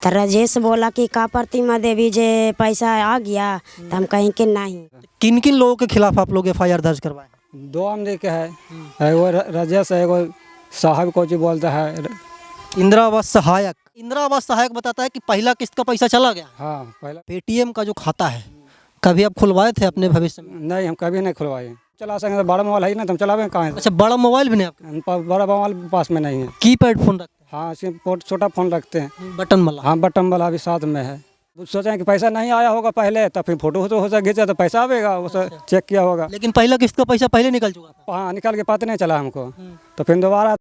तो राजेश बोला कि का प्रतिमा देवी जे पैसा आ गया, तो हम कहीं के नहीं। किन किन लोगों के खिलाफ आप लोग एफआईआर दर्ज करवाए? दो आमदी के है, एगो राजेश है, एगो साहब को जो बोलता है। इंदिरा आवास सहायक। इंदिरा आवास सहायक बताता है कि पहला किस्त का पैसा चला गया। हाँ, पहला पेटीएम का जो खाता है, कभी आप खुलवाए थे अपने भविष्य में? नहीं, हम कभी नहीं खुलवाए। चला सकेंगे तो बड़ा मोबाइल है ना, तो हम चलावे कहाँ से? अच्छा, बड़ा मोबाइल भी नहीं आपके? हम बड़ा मोबाइल पास में नहीं है। कीपैड फोन रखते हाँ, सिर्फ छोटा फोन रखते हैं, हैं, बटन वाला? हाँ बटन वाला भी साथ में है। सोचे कि पैसा नहीं आया होगा पहले, तो फिर फोटो तो हो खींचा तो पैसा आएगा, उसे चेक किया होगा। लेकिन पहला किस्त का पैसा पहले निकल चुका था। हाँ, निकाल के पता नहीं चला हमको, तो फिर दोबारा।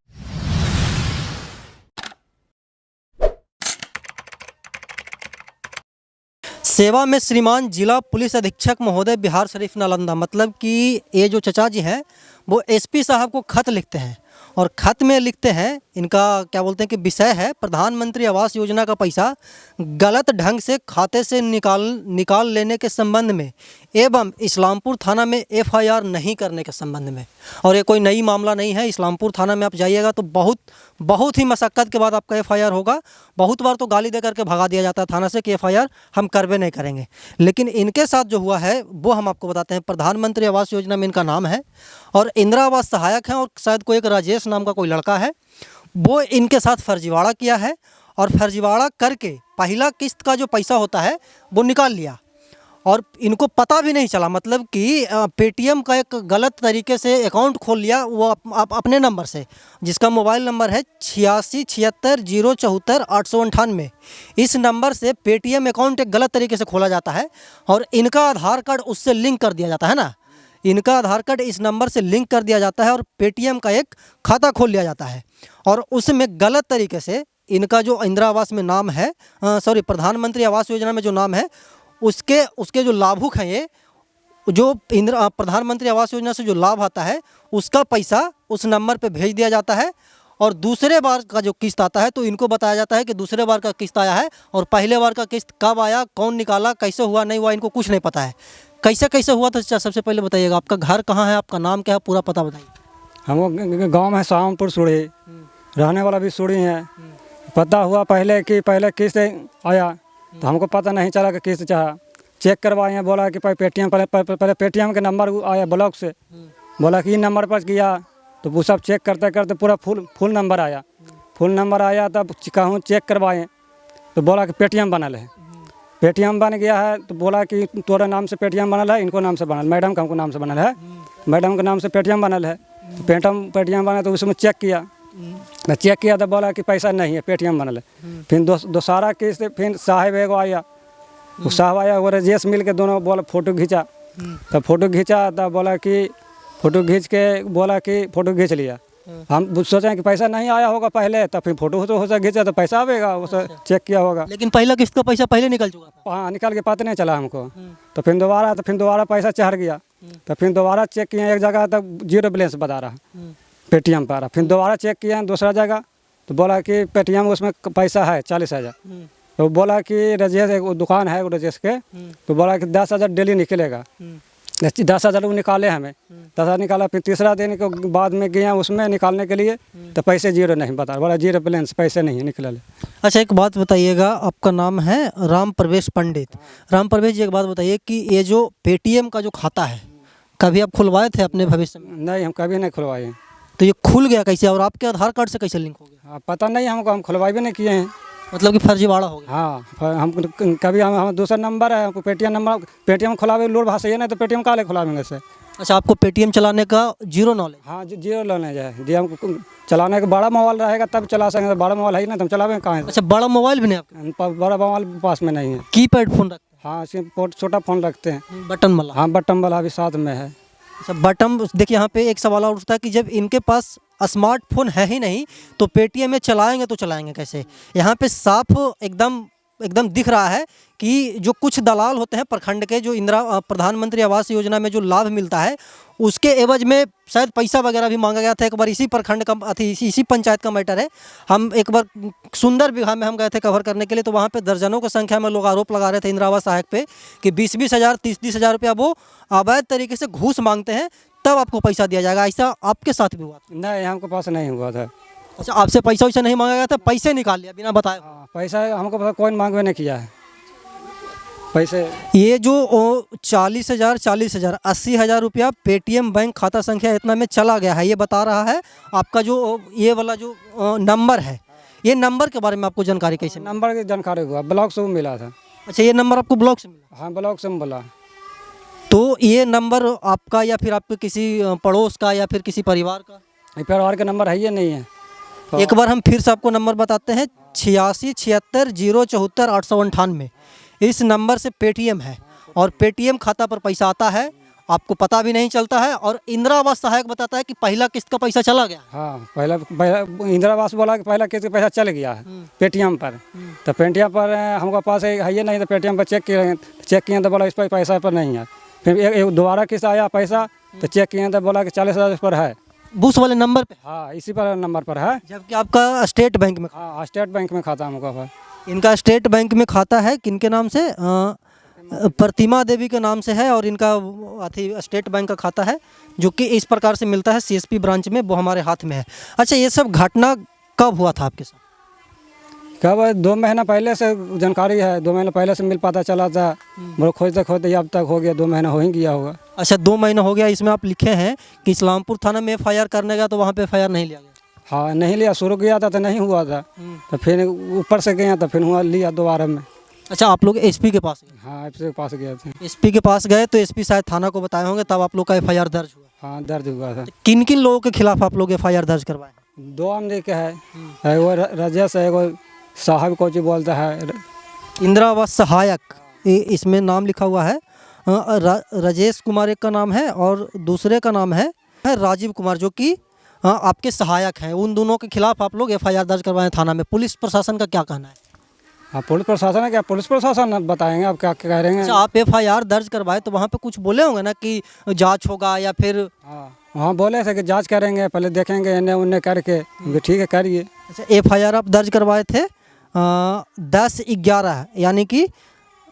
सेवा में श्रीमान जिला पुलिस अधीक्षक महोदय बिहार शरीफ नालंदा, मतलब कि ये जो चचा जी हैं वो एसपी साहब को खत लिखते हैं और खत में लिखते हैं, इनका क्या बोलते हैं कि विषय है प्रधानमंत्री आवास योजना का पैसा गलत ढंग से खाते से निकाल लेने के संबंध में एवं इस्लामपुर थाना में एफआईआर नहीं करने के संबंध में। और ये कोई नई मामला नहीं है, इस्लामपुर थाना में आप जाइएगा तो बहुत ही मशक्क़त के बाद आपका एफआईआर होगा। बहुत बार तो गाली दे करके भगा दिया जाता है थाना से कि एफआईआर हम करवे नहीं करेंगे, लेकिन इनके साथ जो हुआ है वो हम आपको बताते हैं। प्रधानमंत्री आवास योजना में इनका नाम है और इंदिरा आवास सहायक हैं, और शायद कोई एक राजेश नाम का कोई लड़का है, वो इनके साथ फर्जीवाड़ा किया है और फर्जीवाड़ा करके पहला किस्त का जो पैसा होता है वो निकाल लिया और इनको पता भी नहीं चला। मतलब कि पेटीएम का एक गलत तरीके से अकाउंट खोल लिया वो अपने नंबर से, जिसका मोबाइल नंबर है 8676044898। इस नंबर से पेटीएम अकाउंट एक गलत तरीके से खोला जाता है और इनका आधार कार्ड उससे लिंक कर दिया जाता है ना, इनका आधार कार्ड इस नंबर से लिंक कर दिया जाता है और पेटीएम का एक खाता खोल लिया जाता है और उसमें गलत तरीके से इनका जो इंदिरा आवास में नाम है, प्रधानमंत्री आवास योजना में जो नाम है उसके जो लाभुक हैं, ये जो प्रधानमंत्री आवास योजना से जो लाभ आता है उसका पैसा उस नंबर पे भेज दिया जाता है और दूसरे बार का जो किस्त आता है तो इनको बताया जाता है कि दूसरे बार का किस्त आया है और पहले बार का किस्त कब आया, कौन निकाला, कैसे हुआ, नहीं हुआ, इनको कुछ नहीं पता है। कैसे हुआ तो सबसे पहले बताइएगा आपका घर कहाँ है, आपका नाम क्या है, पूरा पता बताइए। हम गांव में शामपुर सुड़ी, रहने वाला भी सुड़ी है। पता हुआ पहले कि पहले किस्त आया तो हमको पता नहीं चला कि किस्त चाहा, चेक करवाए, बोला कि पेटीएम पहले पेटीएम के नंबर आया ब्लॉक से, बोला कि नंबर पर किया तो वो सब चेक करते करते पूरा फुल नंबर आया। फुल नंबर आया तब कहूँ चेक करवाएँ तो बोला कि पेटीएम बनल है। पेटीएम बन गया है तो बोला कि तोरा नाम से पेटीएम बनल है, इनको नाम से बनल, मैडम का हमको नाम से बनल है, मैडम के नाम से पेटीएम बनल है। तो पेटीएम बना तो उसमें चेक किया तो बोला कि पैसा नहीं है, पेटीएम बनल है। फिर दोसारा किस्त फिर साहब एगो आया, वो साहब आया, वो राजेश मिल के दोनों बोला फोटो खींचा, तब फोटो खींचा तब बोला कि फोटो खींच के बोला कि फोटो खींच लिया। हम सोचे कि पैसा नहीं आया होगा पहले, तब फिर फोटो तो हो खींचा तो पैसा आएगा, उसे चेक किया होगा। लेकिन पहला किस्त का पैसा पहले निकल चुका था। हाँ, निकाल के पता नहीं चला हमको। तो फिर दोबारा पैसा चढ़ गया, तो फिर दोबारा चेक किया एक जगह तब 0 बैलेंस बता रहा पेटीएम पर। फिर दोबारा चेक किया दूसरा जगह तो बोला कि पेटीएम उसमें पैसा है 40,000। तो बोला कि राजेश एक दुकान है राजेश के, तो बोला कि 10,000 डेली निकलेगा। 10,000 वो निकाले हमें, 10,000 निकाला। फिर तीसरा दिन के बाद में गया उसमें निकालने के लिए तो पैसे 0 नहीं बता, बोला 0 बैलेंस, पैसे नहीं निकले। अच्छा, एक बात बताइएगा, आपका नाम है राम प्रवेश पंडित। राम प्रवेश जी, एक बात बताइए कि ये जो पेटीएम का जो खाता है कभी आप खुलवाए थे अपने भविष्य में? नहीं, हम कभी नहीं खुलवाए। तो ये खुल गया कैसे और आपके आधार कार्ड से कैसे लिंक हो गया? हाँ, पता नहीं हमको, हम खुलवाए भी नहीं किए हैं। मतलब कि फर्जीवाड़ा हो गया। हाँ, हम कभी हम दूसरा नंबर है, हमको पेटीएम खुलावे लोड भाषा नहीं तो पेटीएम काले खुलावेंगे से। अच्छा, आपको पेटीएम चलाने का 0 नॉलेज? हाँ, 0 नॉलेज है जी। हमको चलाने का बड़ा मोबाइल रहेगा तब चला सकेंगे, बड़ा मोबाइल है ना तो हम चलावेंगे कहाँ से? अच्छा, बड़ा मोबाइल भी नहीं आपके? बड़ा मोबाइल पास में नहीं है। कीपैड फोन रखते हैं? हाँ, सिर्फ छोटा फोन रखते हैं, बटन वाला? हाँ, बटन वाला भी साथ में है। अच्छा, बटन। देखिए, यहाँ पे एक सवाल और उठता है कि जब इनके पास स्मार्टफोन है ही नहीं तो पेटीएम में चलाएंगे तो चलाएंगे कैसे? यहाँ पे साफ एकदम दिख रहा है कि जो कुछ दलाल होते हैं प्रखंड के, जो प्रधानमंत्री आवास योजना में जो लाभ मिलता है उसके एवज में शायद पैसा वगैरह भी मांगा गया था। एक बार इसी प्रखंड का इसी पंचायत का मैटर है। हम एक बार सुंदर बिघा में हम गए थे कवर करने के लिए, तो वहाँ पे दर्जनों की संख्या में लोग आरोप लगा रहे थे इंदिरा आवास सहायक पे कि 20-20 हज़ार 30-30 हज़ार रुपया वो अवैध तरीके से घूस मांगते हैं, तब आपको पैसा दिया जाएगा। ऐसा आपके साथ भी हुआ? नहीं, हमको पास नहीं हुआ था। अच्छा, आपसे पैसा वैसा नहीं मांगा गया था, पैसे निकाल लिया बिना बताए? हाँ, पैसा हमको पता कोई मांगवे नहीं किया है पैसे। ये जो 40,000 80,000 रुपया पेटीएम बैंक खाता संख्या इतना में चला गया है, ये बता रहा है आपका जो ये वाला जो नंबर है। ये नंबर के बारे में आपको जानकारी कैसे मिली? नंबर की जानकारी हुआ ब्लॉक से मिला था। अच्छा, ये नंबर आपको ब्लॉक से मिला? हाँ, ब्लॉक से बोला। तो ये नंबर आपका या फिर आपके किसी पड़ोस का या फिर किसी परिवार का? ये परिवार का नंबर है, ये नहीं है। एक बार हम फिर से आपको नंबर बताते हैं, 86 76 074 898। इस नंबर से पेटीएम है और पेटीएम खाता पर पैसा आता है, आपको पता भी नहीं चलता है। और इंदिरा आवास सहायक बताता है कि पहला किस्त का पैसा चला गया। हाँ, पहला इंदिरा आवास बोला कि पहला किस्त का पैसा चल गया है पेटीएम पर। तो पेटीएम पर हमको पास है ये नहीं, तो पेटीएम पर चेक किए तो बोला इस पर पैसा पर नहीं है। फिर एक दोबारा किस्त आया पैसा, तो चेक किए तो बोला कि 40,000 इस पर है। बूस वाले नंबर पे? हाँ, इसी पर नंबर पर है। जबकि आपका स्टेट बैंक में? हाँ, स्टेट बैंक में खाता हमको है। इनका स्टेट बैंक में खाता है, किनके नाम से? प्रतिमा देवी के नाम से है। और इनका अथी स्टेट बैंक का खाता है जो कि इस प्रकार से मिलता है सीएसपी ब्रांच में, वो हमारे हाथ में है। अच्छा, ये सब घटना कब हुआ था आपके साथ? कब? 2 महीना पहले से जानकारी है, 2 महीना पहले से मिल पता चला था। बोलो खोजते खोजते अब तक हो गया, 2 महीना हो ही गया होगा। अच्छा, 2 महीना हो गया। इसमें आप लिखे हैं कि इस्लामपुर थाना में एफआईआर करने गया तो वहाँ पे एफआईआर नहीं लिया गया? हाँ, नहीं लिया, शुरू किया था तो नहीं हुआ था, तो फिर ऊपर से गया तो फिर हुआ, लिया दोबारा में। अच्छा, आप लोग एसपी के पास गए? हाँ, एसपी के पास गए थे। एसपी के पास गए तो एसपी शायद थाना को बताए होंगे, तब आप लोग का एफआईआर दर्ज हुआ? हाँ, दर्ज हुआ था। किन किन लोगों के खिलाफ आप लोग एफआईआर दर्ज करवाए? 2 आमदी के है, एगो राजेश है, एगो साहब को जी बोलता है। इंदिरा आवास सहायक, इसमें नाम लिखा हुआ है। राजेश कुमार एक का नाम है और दूसरे का नाम है राजीव कुमार, जो कि आपके सहायक हैं। उन दोनों के खिलाफ आप लोग एफआईआर दर्ज करवाएं थाना में। पुलिस प्रशासन का क्या कहना है? हाँ, पुलिस प्रशासन है क्या? पुलिस प्रशासन बताएंगे आप क्या कह रहे हैं। अच्छा, आप एफआईआर दर्ज करवाए तो वहाँ पे कुछ बोले होंगे ना कि जांच होगा या फिर? हाँ, वहाँ बोले थे कि जांच करेंगे, पहले देखेंगे इन्हें उन्हें करके। ठीक है, करिए। अच्छा, एफआईआर आप दर्ज करवाए थे 10/11, यानी कि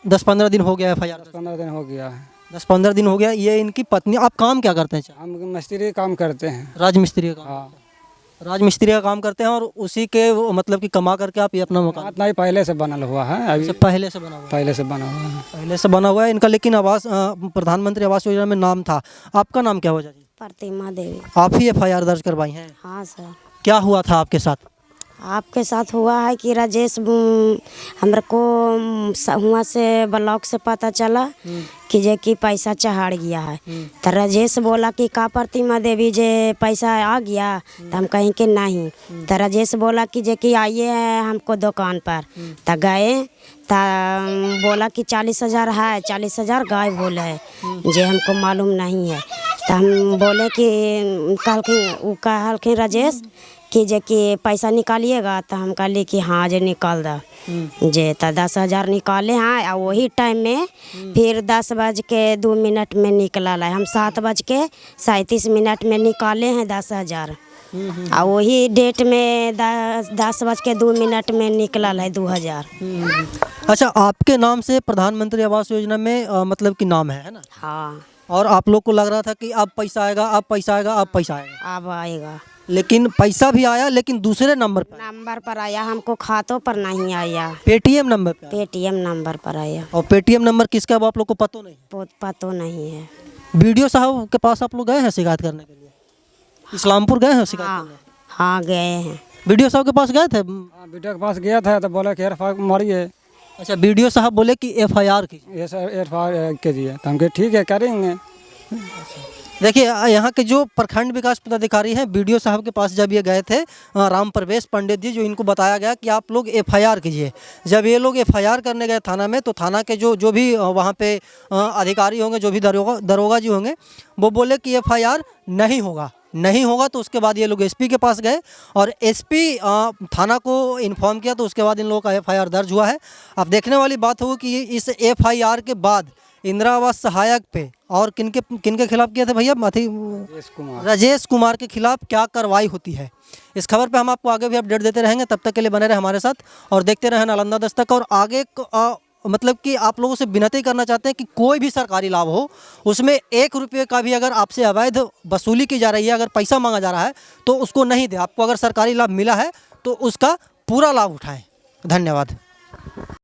10-15 दिन हो गया एफआईआर? 15 दिन हो गया है। 10-15 दिन हो गया। ये इनकी पत्नी, आप काम क्या करते हैं? हम मिस्त्री काम करते हैं। राजमिस्त्री का काम? हाँ, राजमिस्त्री का काम करते हैं और उसी के मतलब कि कमा करके आप ये अपना मकान? इतना ही पहले से बनल हुआ है, अभी पहले से बना हुआ है? पहले से बना हुआ है। पहले से बना हुआ है इनका। लेकिन आवास प्रधानमंत्री आवास योजना में नाम था। आपका नाम क्या हुआ जी? प्रतिमा देवी। आप ही एफआईआर दर्ज करवाई हैं? हाँ सर। क्या हुआ था आपके साथ? आपके साथ हुआ है कि राजेश हमरे को हुआ से ब्लॉक से पता चला कि जे कि पैसा चढ़ गया है। तो राजेश बोला कि का प्रतिमा देवी जे पैसा आ गया, तो हम कहीं के नहीं। तो राजेश बोला कि जे कि आइए हमको दुकान पर। तो गए तो बोला कि 40,000 है, 40,000 गायब बोले है, जे हमको मालूम नहीं है। तो हम बोले कि कहलखिन राजेश कि जे कि पैसा निकालिएगा। तो हम कहली कि हाँ जे निकाल दा जे। तो 10,000 निकाले हैं और वही टाइम में फिर 10:02 में निकला है। हम 7:37 में निकाले हैं 10,000 और वही डेट में 10:02 में निकला है 2,000। अच्छा, आपके नाम से प्रधानमंत्री आवास योजना में मतलब कि नाम है ना? हाँ। और आप लोग को लग रहा था कि अब पैसा आएगा, अब पैसा आएगा, अब पैसा आएगा। अब आएगा। लेकिन पैसा भी आया, लेकिन दूसरे नंबर पर आया, हमको खातों पर नहीं आया। पेटीएम नंबर पे? पेटीएम नंबर पर आया। और पेटीएम नंबर किसका है वो आप लोग को पता नहीं? पता नहीं है। वीडियो साहब के पास आप लोग गए हैं शिकायत करने के लिए? इस्लामपुर गए हैं शिकायत करने? हाँ, गए हैं। वीडियो साहब के पास गए थे? हाँ, वीडियो के पास गया था तो बोला कि एफआईआर मारिए। अच्छा, वीडियो साहब बोले कि एफआईआर कीजिए। ये सर एफआईआर कीजिए, तो हम कहे ठीक है करेंगे। देखिए, यहाँ के जो प्रखंड विकास पदाधिकारी हैं, वीडियो साहब के पास जब ये गए थे, राम प्रवेश पंडित जी, जो इनको बताया गया कि आप लोग एफआईआर कीजिए। जब ये लोग एफआईआर करने गए थाना में, तो थाना के जो भी वहाँ पे अधिकारी होंगे, जो भी दरोगा जी होंगे, वो बोले कि एफआईआर नहीं होगा। तो उसके बाद ये लोग एसपी के पास गए और एसपी थाना को इन्फॉर्म किया, तो उसके बाद इन लोगों का एफआईआर दर्ज हुआ है। अब देखने वाली बात होगी कि इस एफआईआर के बाद इंदिरा आवास सहायक पे और किनके खिलाफ किया था भैया? राजेश कुमार के खिलाफ क्या कार्रवाई होती है। इस खबर पे हम आपको आगे भी अपडेट देते रहेंगे। तब तक के लिए बने रहे हमारे साथ और देखते रहें नालंदा दस्तक। और आगे मतलब कि आप लोगों से विनती करना चाहते हैं कि कोई भी सरकारी लाभ हो उसमें 1 रुपये का भी अगर आपसे अवैध वसूली की जा रही है, अगर पैसा मांगा जा रहा है तो उसको नहीं दे। आपको अगर सरकारी लाभ मिला है तो उसका पूरा लाभ उठाएं। धन्यवाद।